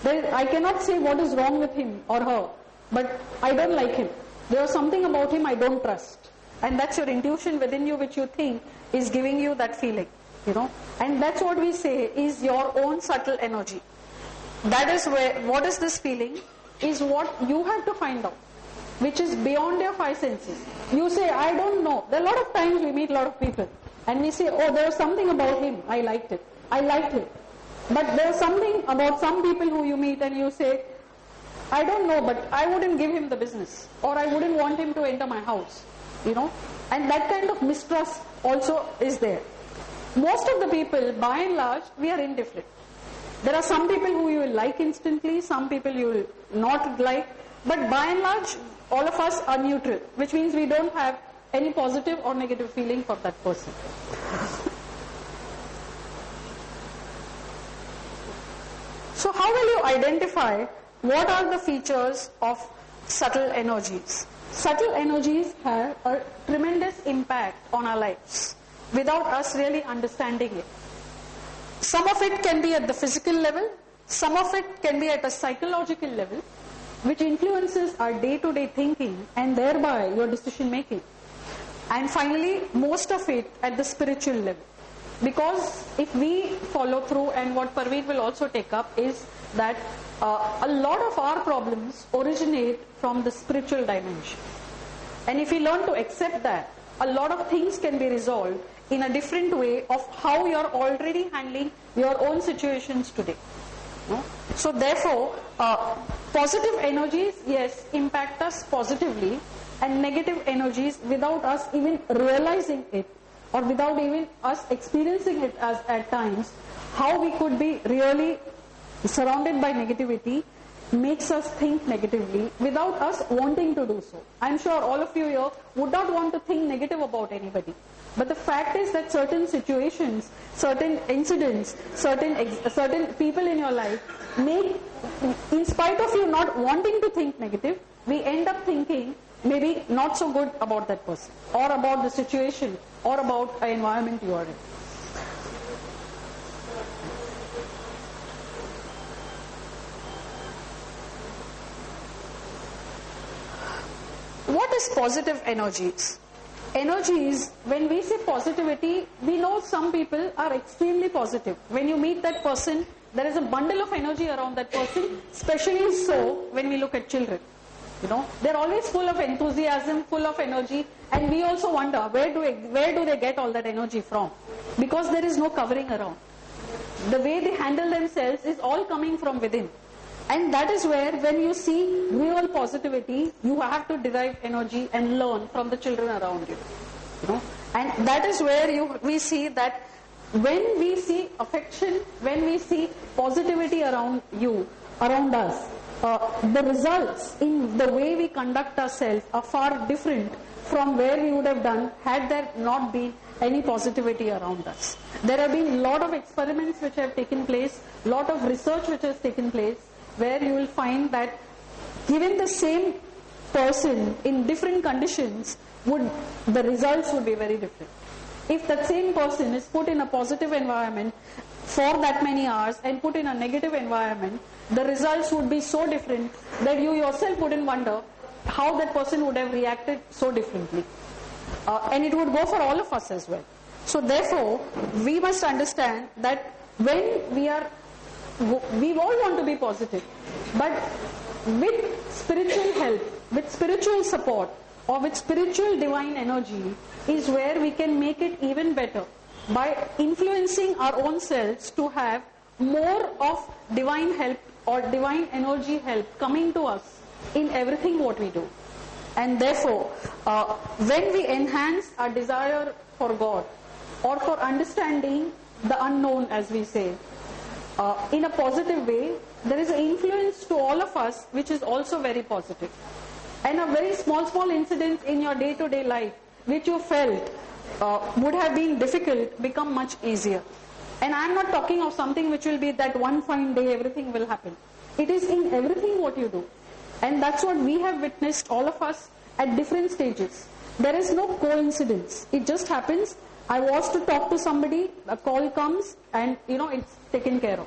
I cannot say what is wrong with him or her, but I don't like him. There is something about him I don't trust. And that's your intuition within you which you think is giving you that feeling, And that's what we say is your own subtle energy. That is where, what is this feeling is what you have to find out, which is beyond your five senses. You say, I don't know. There are a lot of times we meet a lot of people and we say, oh, there was something about him, I liked it. I liked him. But there's something about some people who you meet and you say, I don't know, but I wouldn't give him the business, or I wouldn't want him to enter my house, And that kind of mistrust also is there. Most of the people, by and large, we are indifferent. There are some people who you will like instantly, some people you will not like, but by and large, all of us are neutral, which means we don't have any positive or negative feeling for that person. So how will you identify what are the features of subtle energies? Subtle energies have a tremendous impact on our lives without us really understanding it. Some of it can be at the physical level, some of it can be at a psychological level, which influences our day-to-day thinking and thereby your decision making. And finally, most of it at the spiritual level. Because if we follow through, and what Parveen will also take up is that a lot of our problems originate from the spiritual dimension. And if we learn to accept that, a lot of things can be resolved in a different way of how you are already handling your own situations today. So therefore, positive energies, yes, impact us positively, and negative energies, without us even realizing it, or without even us experiencing it as at times, how we could be really surrounded by negativity, makes us think negatively without us wanting to do so. I'm sure all of you here would not want to think negative about anybody. But the fact is that certain situations, certain incidents, certain people in your life make, in spite of you not wanting to think negative, we end up thinking maybe not so good about that person, or about the situation, or about an environment you are in. What is positive energies? Energies, when we say positivity, we know some people are extremely positive. When you meet that person, there is a bundle of energy around that person, especially so when we look at children. They're always full of enthusiasm, full of energy, and we also wonder, where do they get all that energy from? Because there is no covering around. The way they handle themselves is all coming from within. And that is where, when you see real positivity, you have to derive energy and learn from the children around you. And that is where we see that when we see affection, when we see positivity around us, the results in the way we conduct ourselves are far different from where we would have done had there not been any positivity around us. There have been a lot of experiments which have taken place, lot of research which has taken place, where you will find that given the same person in different conditions, the results would be very different. If that same person is put in a positive environment for that many hours and put in a negative environment, the results would be so different that you yourself wouldn't wonder how that person would have reacted so differently. And it would go for all of us as well. So therefore, we must understand that when we all want to be positive, but with spiritual help, with spiritual support, or with spiritual divine energy is where we can make it even better, by influencing our own selves to have more of divine help or divine energy help coming to us in everything what we do. And therefore, when we enhance our desire for God, or for understanding the unknown, as we say, in a positive way, there is an influence to all of us which is also very positive. And a very small incident in your day-to-day life which you felt would have been difficult become much easier. And I am not talking of something which will be that one fine day everything will happen. It is in everything what you do. And that's what we have witnessed, all of us, at different stages. There is no coincidence. It just happens. I was to talk to somebody, a call comes, and it's taken care of.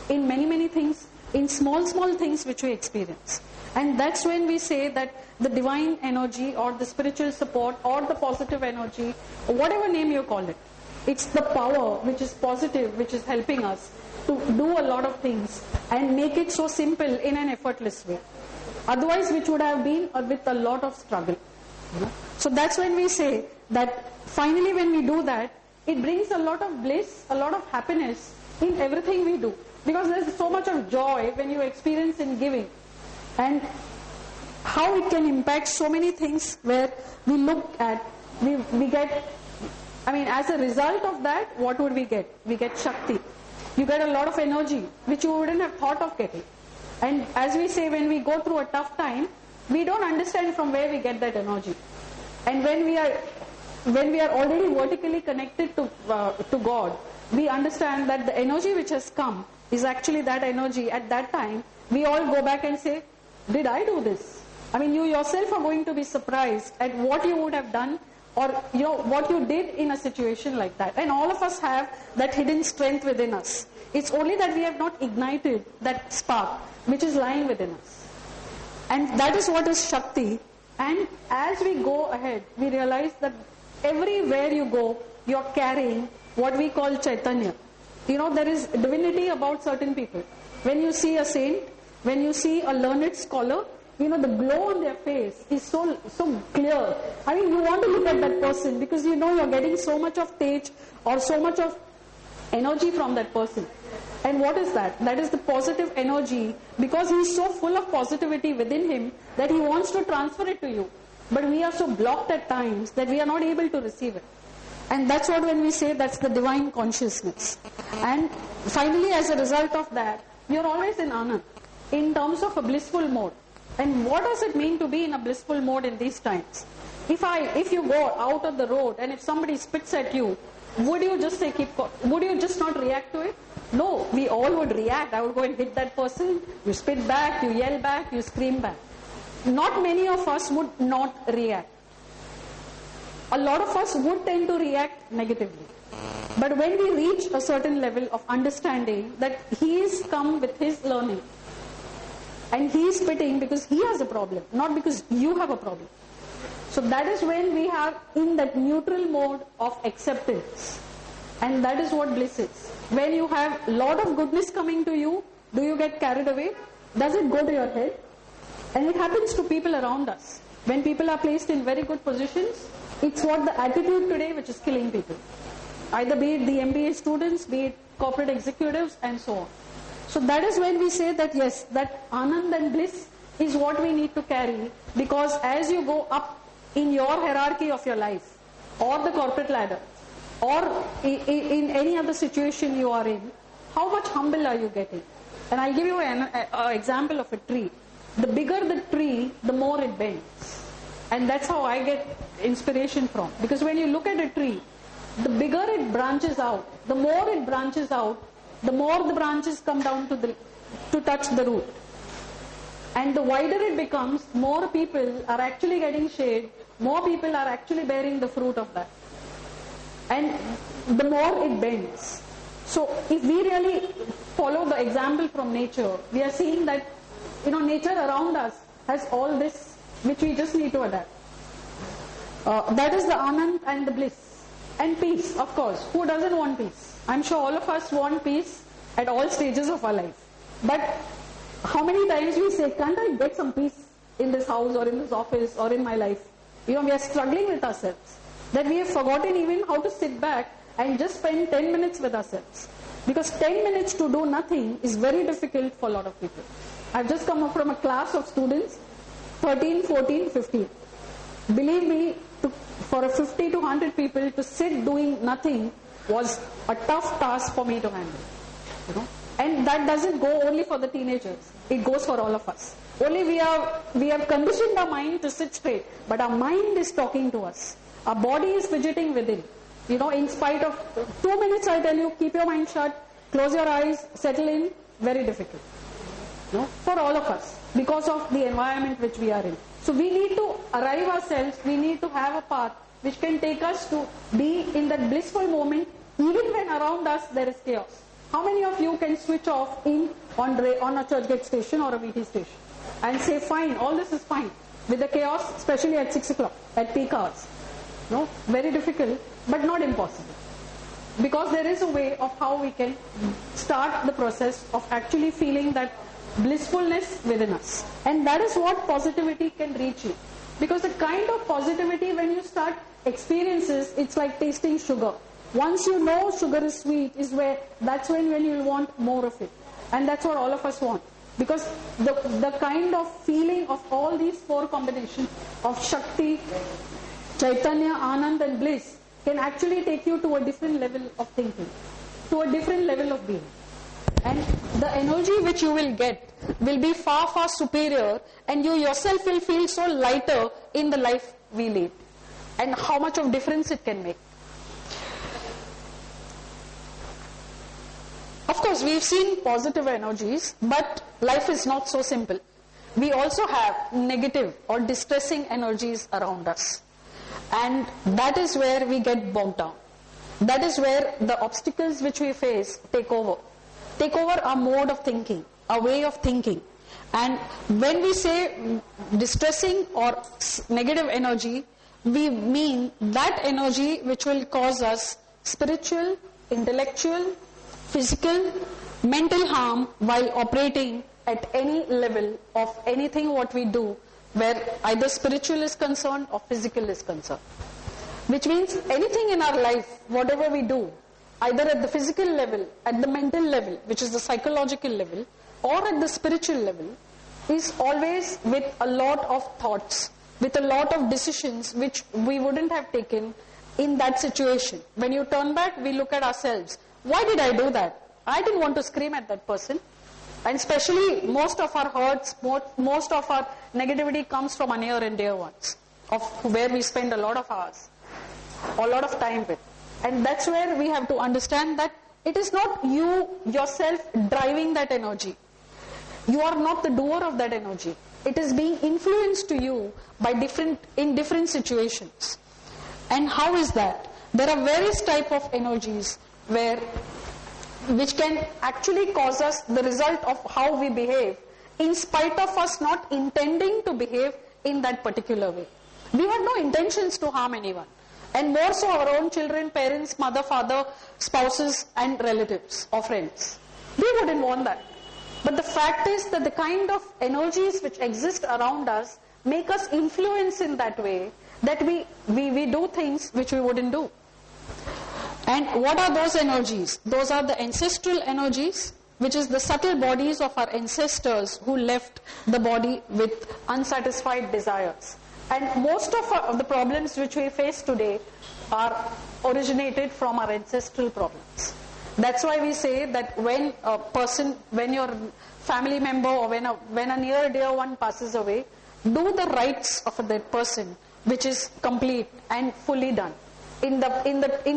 In many things, in in small things which we experience. And that's when we say that the divine energy or the spiritual support or the positive energy, or whatever name you call it, it's the power which is positive, which is helping us to do a lot of things and make it so simple in an effortless way. Otherwise, which would have been with a lot of struggle. So that's when we say that finally when we do that, it brings a lot of bliss, a lot of happiness in everything we do. Because there's so much of joy when you experience in giving. And how it can impact so many things where we look at, we get, as a result of that, what would we get? We get Shakti. You get a lot of energy, which you wouldn't have thought of getting. And as we say, when we go through a tough time, we don't understand from where we get that energy. And when we are already vertically connected to God, we understand that the energy which has come is actually that energy. At that time, we all go back and say, did I do this? You yourself are going to be surprised at what you would have done, or what you did in a situation like that. And all of us have that hidden strength within us. It's only that we have not ignited that spark which is lying within us. And that is what is Shakti. And as we go ahead, we realize that everywhere you go, you're carrying what we call Chaitanya. There is divinity about certain people. When you see a saint, when you see a learned scholar, the glow on their face is so clear. You want to look at that person because you're getting so much of tej or so much of energy from that person. And what is that? That is the positive energy, because he is so full of positivity within him that he wants to transfer it to you. But we are so blocked at times that we are not able to receive it. And that's what when we say that's the divine consciousness. And finally, as a result of that, you're always in Anand, in terms of a blissful mode. And what does it mean to be in a blissful mode in these times? If you go out of the road and if somebody spits at you, would you just would you just not react to it? No, we all would react. I would go and hit that person, you spit back, you yell back, you scream back. Not many of us would not react. A lot of us would tend to react negatively. But when we reach a certain level of understanding that he is come with his learning, and he is spitting because he has a problem, not because you have a problem. So that is when we are in that neutral mode of acceptance. And that is what bliss is. When you have a lot of goodness coming to you, do you get carried away? Does it go to your head? And it happens to people around us. When people are placed in very good positions, it's what the attitude today which is killing people. Either be it the MBA students, be it corporate executives, and so on. So that is when we say that yes, that Anand and bliss is what we need to carry, because as you go up in your hierarchy of your life, or the corporate ladder, or in any other situation you are in, how much humble are you getting? And I'll give you an example of a tree. The bigger the tree, the more it bends. And that's how I get inspiration from. Because when you look at a tree, the bigger it branches out, the more it branches out, the more the branches come down to touch the root. And the wider it becomes, more people are actually getting shade, more people are actually bearing the fruit of that. And the more it bends. So if we really follow the example from nature, we are seeing that nature around us has all this which we just need to adapt. That is the Anand and the bliss. And peace, of course. Who doesn't want peace? I'm sure all of us want peace at all stages of our life. But how many times we say, can't I get some peace in this house or in this office or in my life? We are struggling with ourselves. That we have forgotten even how to sit back and just spend 10 minutes with ourselves. Because 10 minutes to do nothing is very difficult for a lot of people. I've just come up from a class of students, 13, 14, 15. Believe me, for a 50 to 100 people to sit doing nothing was a tough task for me to handle. And that doesn't go only for the teenagers. It goes for all of us. Only we have conditioned our mind to sit straight, but our mind is talking to us. Our body is fidgeting within. In spite of 2 minutes, I tell you, keep your mind shut, close your eyes, settle in, very difficult. For all of us, because of the environment which we are in. So we need to arrive ourselves, we need to have a path which can take us to be in that blissful moment, even when around us there is chaos. How many of you can switch off on a Churchgate station or a VT station and say, fine, all this is fine, with the chaos, especially at 6 o'clock, at peak hours? No, very difficult, but not impossible. Because there is a way of how we can start the process of actually feeling that blissfulness within us. And that is what positivity can reach you. Because the kind of positivity when you start experiences, it's like tasting sugar. Once you know sugar is sweet, that's when you will want more of it. And that's what all of us want. Because the kind of feeling of all these four combinations of Shakti, Chaitanya, Anand and bliss can actually take you to a different level of thinking, to a different level of being. And the energy which you will get will be far, far superior, and you yourself will feel so lighter in the life we lead. And how much of difference it can make. Of course, we've seen positive energies, but life is not so simple. We also have negative or distressing energies around us. And that is where we get bogged down. That is where the obstacles which we face take over. Take over our mode of thinking, our way of thinking. And when we say distressing or negative energy, we mean that energy which will cause us spiritual, intellectual, physical, mental harm while operating at any level of anything what we do, where either spiritual is concerned or physical is concerned. Which means anything in our life, whatever we do, either at the physical level, at the mental level, which is the psychological level, or at the spiritual level, is always with a lot of thoughts, with a lot of decisions which we wouldn't have taken in that situation. When you turn back, we look at ourselves. Why did I do that? I didn't want to scream at that person. And especially most of our hurts, most of our negativity comes from our near and dear ones, of where we spend a lot of hours, a lot of time with. And that's where we have to understand that it is not you yourself driving that energy. You are not the doer of that energy. It is being influenced to you by in different situations. And how is that? There are various types of energies which can actually cause us the result of how we behave, in spite of us not intending to behave in that particular way. We have no intentions to harm anyone. And more so our own children, parents, mother, father, spouses and relatives or friends. We wouldn't want that. But the fact is that the kind of energies which exist around us make us influence in that way that we do things which we wouldn't do. And what are those energies? Those are the ancestral energies, which is the subtle bodies of our ancestors who left the body with unsatisfied desires. And most of the problems which we face today are originated from our ancestral problems. That's why we say that when a person, when your family member or when a near dear one passes away, do the rites of that person, which is complete and fully done. In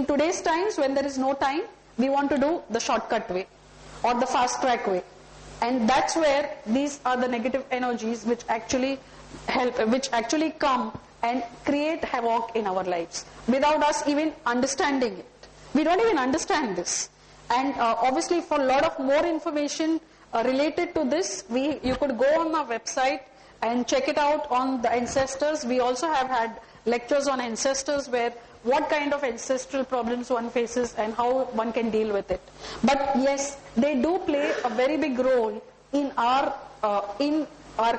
today's times, when there is no time, we want to do the shortcut way or the fast track way. And that's where these are the negative energies which actually come and create havoc in our lives without us even understanding it. We don't even understand this. And obviously for a lot of more information related to this, you could go on our website and check it out on the ancestors. We also have had lectures on ancestors where what kind of ancestral problems one faces and how one can deal with it. But yes, they do play a very big role in the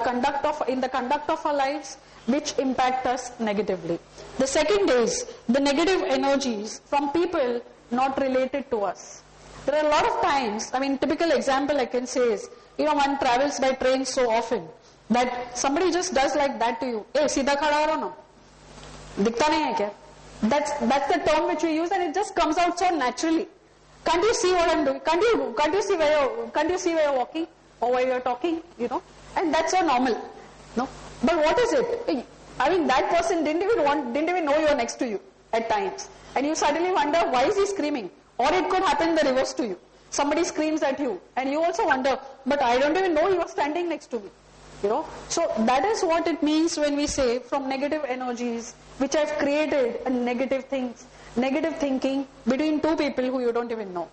conduct of our lives, which impact us negatively. The second is the negative energies from people not related to us. There are a lot of times, typical example I can say is, one travels by train so often that somebody just does like that to you. Hey, सीधा खड़ा रहो ना, दिखता नहीं है क्या? That's the term which we use, and it just comes out so naturally. Can't you see what I'm doing? Can't you see where you're walking or where you're talking? And that's so normal. No, but what is it? That person didn't even know you're next to you at times, and you suddenly wonder why is he screaming? Or it could happen the reverse to you. Somebody screams at you, and you also wonder, but I don't even know he was standing next to me. So that is what it means when we say from negative energies which have created negative thinking between two people who you don't even know.